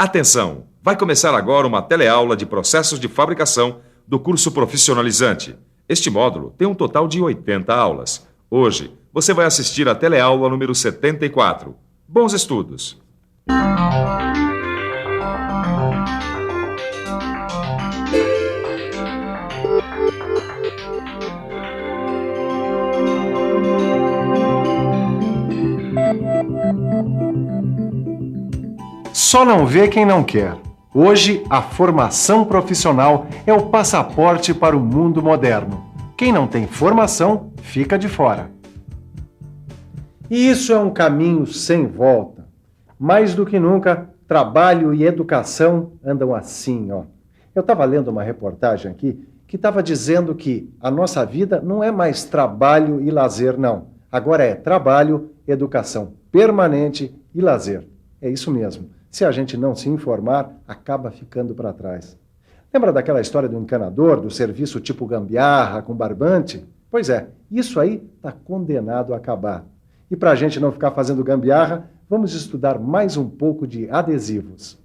Atenção! Vai começar agora uma teleaula de processos de fabricação do curso profissionalizante. Este módulo tem um total de 80 aulas. Hoje, você vai assistir a teleaula número 74. Bons estudos! Só não vê quem não quer. Hoje, a formação profissional é o passaporte para o mundo moderno. Quem não tem formação, fica de fora. E isso é um caminho sem volta. Mais do que nunca, trabalho e educação andam assim, ó. Eu estava lendo uma reportagem aqui que estava dizendo que a nossa vida não é mais trabalho e lazer, não. Agora é trabalho, educação permanente e lazer. É isso mesmo. Se a gente não se informar, acaba ficando para trás. Lembra daquela história do encanador, do serviço tipo gambiarra com barbante? Pois é, isso aí está condenado a acabar. E para a gente não ficar fazendo gambiarra, vamos estudar mais um pouco de adesivos.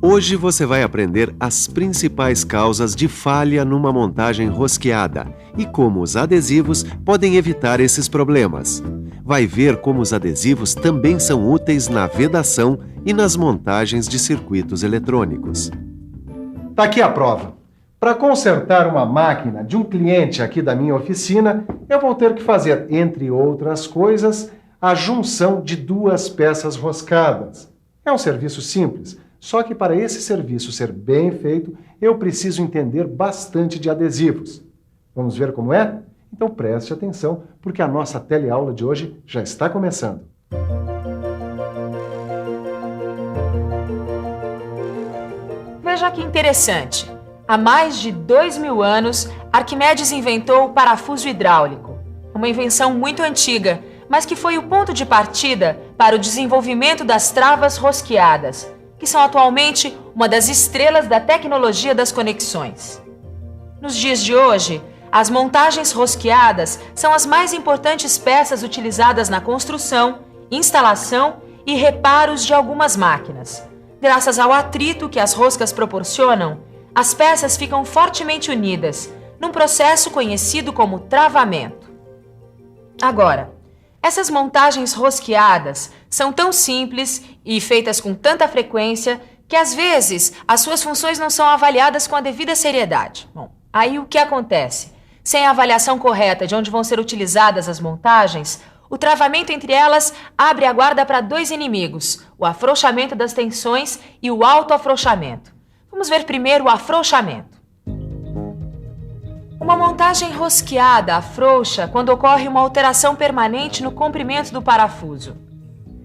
Hoje você vai aprender as principais causas de falha numa montagem rosqueada e como os adesivos podem evitar esses problemas. Vai ver como os adesivos também são úteis na vedação e nas montagens de circuitos eletrônicos. Tá aqui a prova. Para consertar uma máquina de um cliente aqui da minha oficina, eu vou ter que fazer, entre outras coisas, a junção de duas peças roscadas. É um serviço simples, só que para esse serviço ser bem feito, eu preciso entender bastante de adesivos. Vamos ver como é? Então preste atenção, porque a nossa teleaula de hoje já está começando. Veja que interessante. Há mais de 2000 anos, Arquimedes inventou o parafuso hidráulico. Uma invenção muito antiga, mas que foi o ponto de partida para o desenvolvimento das travas rosqueadas, que são atualmente uma das estrelas da tecnologia das conexões. Nos dias de hoje, as montagens rosqueadas são as mais importantes peças utilizadas na construção, instalação e reparos de algumas máquinas. Graças ao atrito que as roscas proporcionam, as peças ficam fortemente unidas, num processo conhecido como travamento. Agora, essas montagens rosqueadas são tão simples e feitas com tanta frequência que, às vezes, as suas funções não são avaliadas com a devida seriedade. Bom, aí o que acontece? Sem a avaliação correta de onde vão ser utilizadas as montagens, o travamento entre elas abre a guarda para dois inimigos, o afrouxamento das tensões e o autoafrouxamento. Vamos ver primeiro o afrouxamento. Uma montagem rosqueada afrouxa quando ocorre uma alteração permanente no comprimento do parafuso.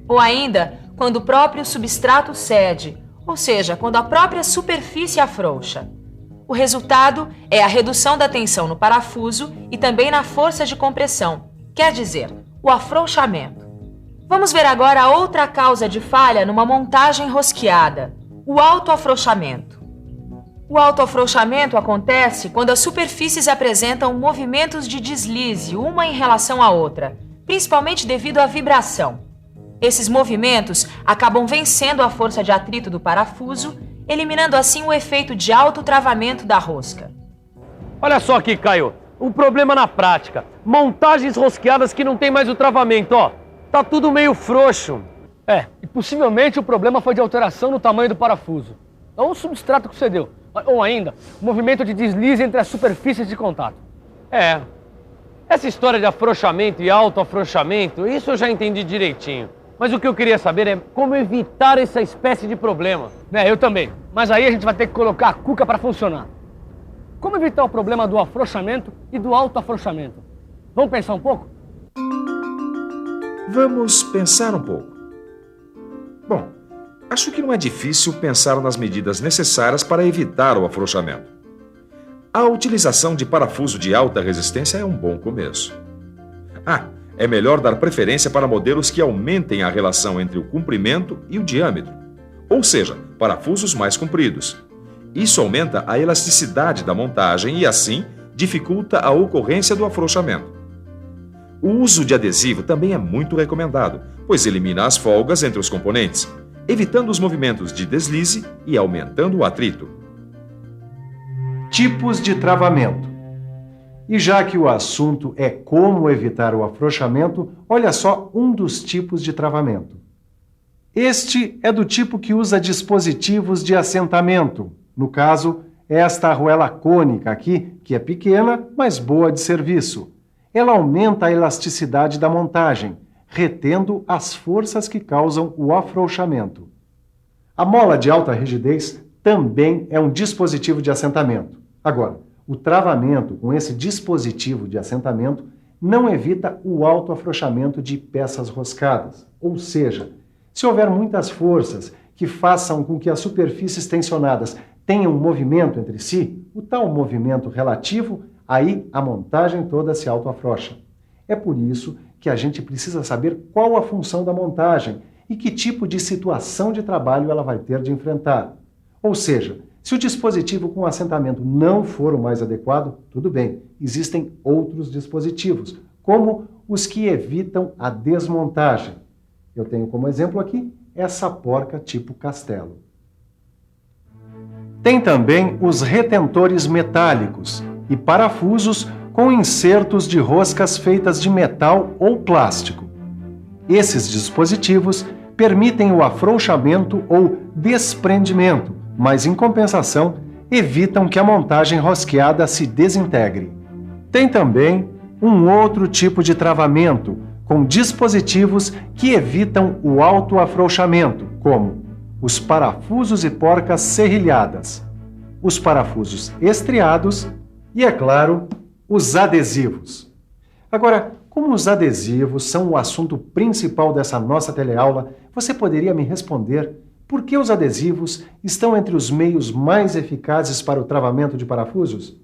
Ou ainda, quando o próprio substrato cede, ou seja, quando a própria superfície afrouxa. O resultado é a redução da tensão no parafuso e também na força de compressão, quer dizer, o afrouxamento. Vamos ver agora a outra causa de falha numa montagem rosqueada, o autoafrouxamento. O autoafrouxamento acontece quando as superfícies apresentam movimentos de deslize uma em relação à outra, principalmente devido à vibração. Esses movimentos acabam vencendo a força de atrito do parafuso, eliminando assim o efeito de autotravamento da rosca. Olha só aqui, Caio, o problema na prática. Montagens rosqueadas que não tem mais o travamento, ó. Tá tudo meio frouxo. E possivelmente o problema foi de alteração no tamanho do parafuso. Ou o substrato que cedeu. Ou ainda, o movimento de deslize entre as superfícies de contato. Essa história de afrouxamento e autoafrouxamento, isso eu já entendi direitinho. Mas o que eu queria saber é como evitar essa espécie de problema. Eu também. Mas aí a gente vai ter que colocar a cuca para funcionar. Como evitar o problema do afrouxamento e do autoafrouxamento? Vamos pensar um pouco? Vamos pensar um pouco. Bom, acho que não é difícil pensar nas medidas necessárias para evitar o afrouxamento. A utilização de parafuso de alta resistência é um bom começo. É melhor dar preferência para modelos que aumentem a relação entre o comprimento e o diâmetro, ou seja, parafusos mais compridos. Isso aumenta a elasticidade da montagem e, assim, dificulta a ocorrência do afrouxamento. O uso de adesivo também é muito recomendado, pois elimina as folgas entre os componentes. evitando os movimentos de deslize e aumentando o atrito. Tipos de travamento. E já que o assunto é como evitar o afrouxamento, olha só um dos tipos de travamento. Este é do tipo que usa dispositivos de assentamento. No caso, esta arruela cônica aqui, que é pequena, mas boa de serviço. Ela aumenta a elasticidade da montagem, retendo as forças que causam o afrouxamento. A mola de alta rigidez também é um dispositivo de assentamento. Agora, o travamento com esse dispositivo de assentamento não evita o autoafrouxamento de peças roscadas. Ou seja, se houver muitas forças que façam com que as superfícies tensionadas tenham um movimento entre si, o tal movimento relativo, aí a montagem toda se autoafrouxa. É por isso que a gente precisa saber qual a função da montagem e que tipo de situação de trabalho ela vai ter de enfrentar. Ou seja, se o dispositivo com assentamento não for o mais adequado, tudo bem, existem outros dispositivos, como os que evitam a desmontagem. Eu tenho como exemplo aqui essa porca tipo castelo. Tem também os retentores metálicos e parafusos com insertos de roscas feitas de metal ou plástico. Esses dispositivos permitem o afrouxamento ou desprendimento, mas, em compensação, evitam que a montagem rosqueada se desintegre. Tem também um outro tipo de travamento, com dispositivos que evitam o autoafrouxamento, como os parafusos e porcas serrilhadas, os parafusos estriados e, é claro, os adesivos. Agora, como os adesivos são o assunto principal dessa nossa teleaula, você poderia me responder por que os adesivos estão entre os meios mais eficazes para o travamento de parafusos?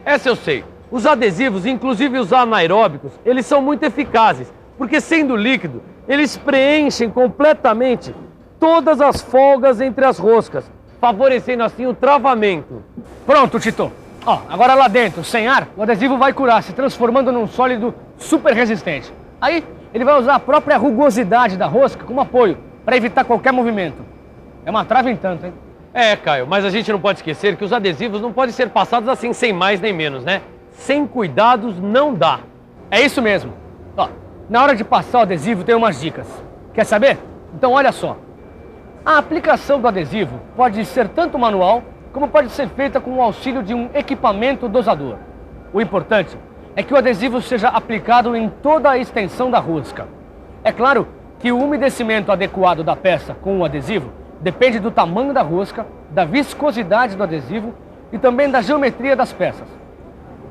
Essa eu sei. Os adesivos, inclusive os anaeróbicos, eles são muito eficazes, porque sendo líquido, eles preenchem completamente todas as folgas entre as roscas, favorecendo assim o travamento. Pronto, Tito. Ó, agora lá dentro, sem ar, o adesivo vai curar, se transformando num sólido super resistente. Aí, ele vai usar a própria rugosidade da rosca como apoio, para evitar qualquer movimento. É uma trava em tanto, hein? É, Caio, mas a gente não pode esquecer que os adesivos não podem ser passados assim sem mais nem menos, né? Sem cuidados não dá. É isso mesmo. Ó, na hora de passar o adesivo tem umas dicas. Quer saber? Então olha só. A aplicação do adesivo pode ser tanto manual, como pode ser feita com o auxílio de um equipamento dosador. O importante é que o adesivo seja aplicado em toda a extensão da rosca. É claro que o umedecimento adequado da peça com o adesivo depende do tamanho da rosca, da viscosidade do adesivo e também da geometria das peças.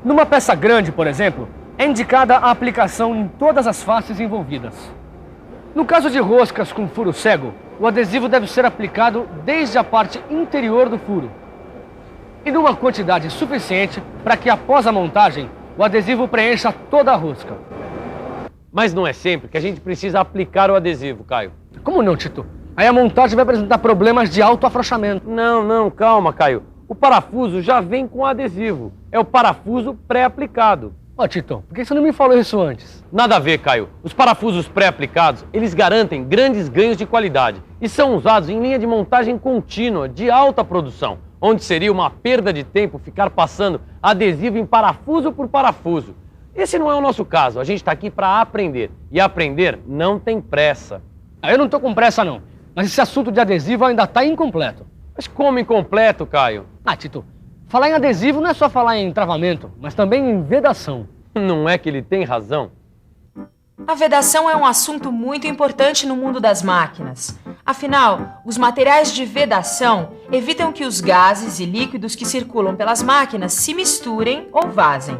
Numa peça grande, por exemplo, é indicada a aplicação em todas as faces envolvidas. No caso de roscas com furo cego, o adesivo deve ser aplicado desde a parte interior do furo e numa quantidade suficiente para que, após a montagem, o adesivo preencha toda a rosca. Mas não é sempre que a gente precisa aplicar o adesivo, Caio. Como não, Tito? Aí a montagem vai apresentar problemas de autoafrouxamento. Não, calma, Caio. O parafuso já vem com adesivo. É o parafuso pré-aplicado. Ó, Tito, por que você não me falou isso antes? Nada a ver, Caio. Os parafusos pré-aplicados, eles garantem grandes ganhos de qualidade e são usados em linha de montagem contínua, de alta produção, onde seria uma perda de tempo ficar passando adesivo em parafuso por parafuso. Esse não é o nosso caso. A gente está aqui para aprender. E aprender não tem pressa. Eu não estou com pressa, não. Mas esse assunto de adesivo ainda está incompleto. Mas como incompleto, Caio? Tito, falar em adesivo não é só falar em travamento, mas também em vedação. Não é que ele tem razão? A vedação é um assunto muito importante no mundo das máquinas. Afinal, os materiais de vedação evitam que os gases e líquidos que circulam pelas máquinas se misturem ou vazem.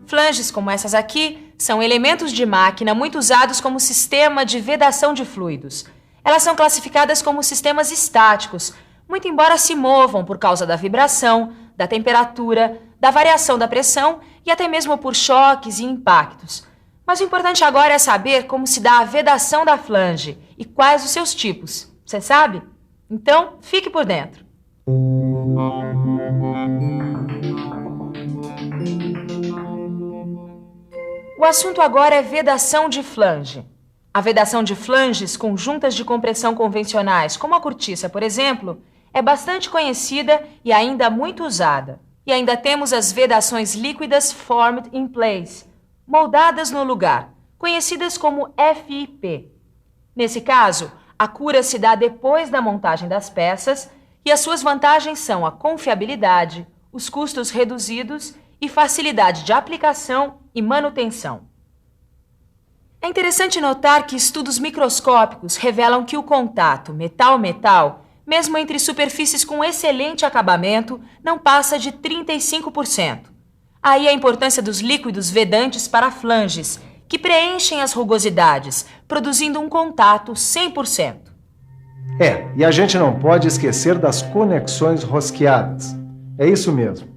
Flanges como essas aqui são elementos de máquina muito usados como sistema de vedação de fluidos. Elas são classificadas como sistemas estáticos, muito embora se movam por causa da vibração, da temperatura, da variação da pressão e até mesmo por choques e impactos. Mas o importante agora é saber como se dá a vedação da flange e quais os seus tipos. Você sabe? Então, fique por dentro. O assunto agora é vedação de flange. A vedação de flanges com juntas de compressão convencionais, como a cortiça, por exemplo, é bastante conhecida e ainda muito usada. E ainda temos as vedações líquidas Formed in Place, moldadas no lugar, conhecidas como FIP. Nesse caso, a cura se dá depois da montagem das peças e as suas vantagens são a confiabilidade, os custos reduzidos e facilidade de aplicação e manutenção. É interessante notar que estudos microscópicos revelam que o contato metal-metal, mesmo entre superfícies com excelente acabamento, não passa de 35%. Aí a importância dos líquidos vedantes para flanges, que preenchem as rugosidades, produzindo um contato 100%. E a gente não pode esquecer das conexões rosqueadas. É isso mesmo.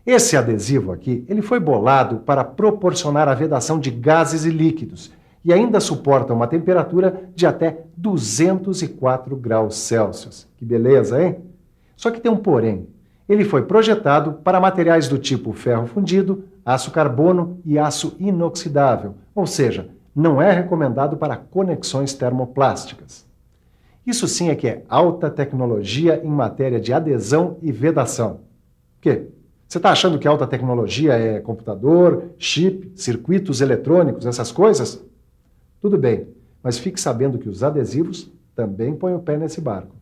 Esse adesivo aqui, ele foi bolado para proporcionar a vedação de gases e líquidos e ainda suporta uma temperatura de até 204 graus Celsius. Que beleza, hein? Só que tem um porém. Ele foi projetado para materiais do tipo ferro fundido, aço carbono e aço inoxidável, ou seja, não é recomendado para conexões termoplásticas. Isso sim é que é alta tecnologia em matéria de adesão e vedação. O quê? Você está achando que alta tecnologia é computador, chip, circuitos eletrônicos, essas coisas? Tudo bem, mas fique sabendo que os adesivos também põem o pé nesse barco.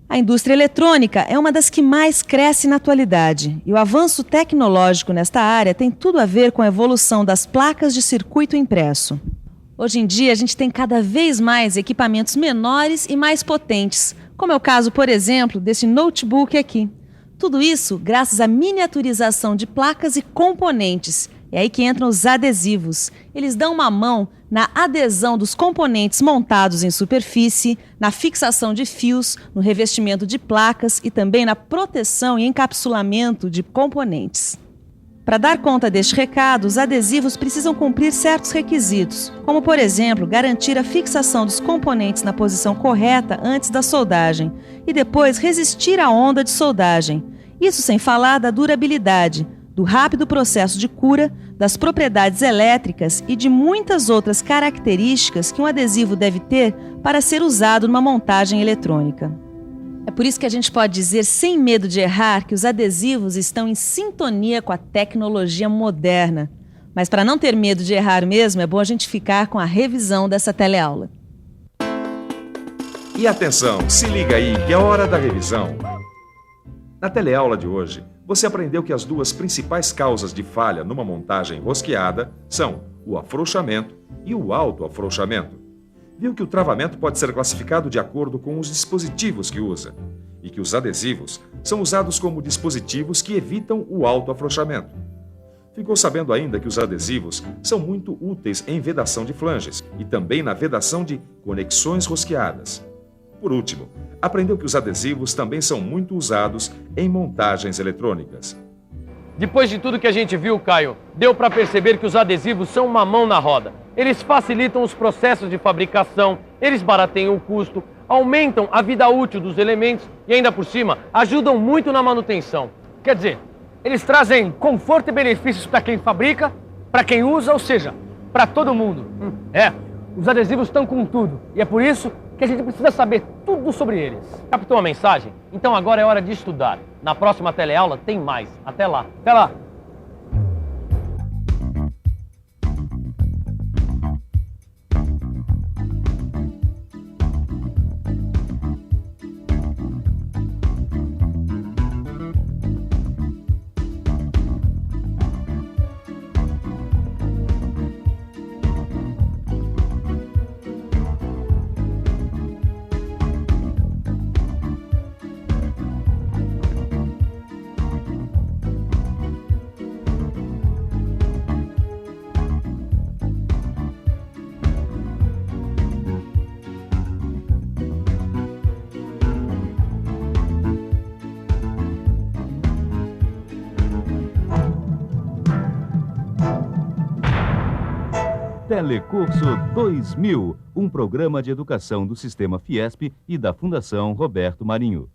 A indústria eletrônica é uma das que mais cresce na atualidade e o avanço tecnológico nesta área tem tudo a ver com a evolução das placas de circuito impresso. Hoje em dia, a gente tem cada vez mais equipamentos menores e mais potentes, como é o caso, por exemplo, desse notebook aqui. Tudo isso graças à miniaturização de placas e componentes. É aí que entram os adesivos. Eles dão uma mão na adesão dos componentes montados em superfície, na fixação de fios, no revestimento de placas e também na proteção e encapsulamento de componentes. Para dar conta deste recado, os adesivos precisam cumprir certos requisitos, como, por exemplo, garantir a fixação dos componentes na posição correta antes da soldagem e depois resistir à onda de soldagem. Isso sem falar da durabilidade, do rápido processo de cura, das propriedades elétricas e de muitas outras características que um adesivo deve ter para ser usado numa montagem eletrônica. É por isso que a gente pode dizer, sem medo de errar, que os adesivos estão em sintonia com a tecnologia moderna. Mas para não ter medo de errar mesmo, é bom a gente ficar com a revisão dessa teleaula. E atenção, se liga aí que é hora da revisão. Na teleaula de hoje, você aprendeu que as duas principais causas de falha numa montagem rosqueada são o afrouxamento e o autoafrouxamento. Viu que o travamento pode ser classificado de acordo com os dispositivos que usa e que os adesivos são usados como dispositivos que evitam o autoafrouxamento. Ficou sabendo ainda que os adesivos são muito úteis em vedação de flanges e também na vedação de conexões rosqueadas. Por último, aprendeu que os adesivos também são muito usados em montagens eletrônicas. Depois de tudo que a gente viu, Caio, deu para perceber que os adesivos são uma mão na roda. Eles facilitam os processos de fabricação, eles barateiam o custo, aumentam a vida útil dos elementos e ainda por cima ajudam muito na manutenção. Quer dizer, eles trazem conforto e benefícios para quem fabrica, para quem usa, ou seja, para todo mundo. Os adesivos estão com tudo e é por isso que a gente precisa saber tudo sobre eles. Captou a mensagem? Então agora é hora de estudar. Na próxima teleaula tem mais. Até lá. Até lá. Telecurso 2000, um programa de educação do Sistema Fiesp e da Fundação Roberto Marinho.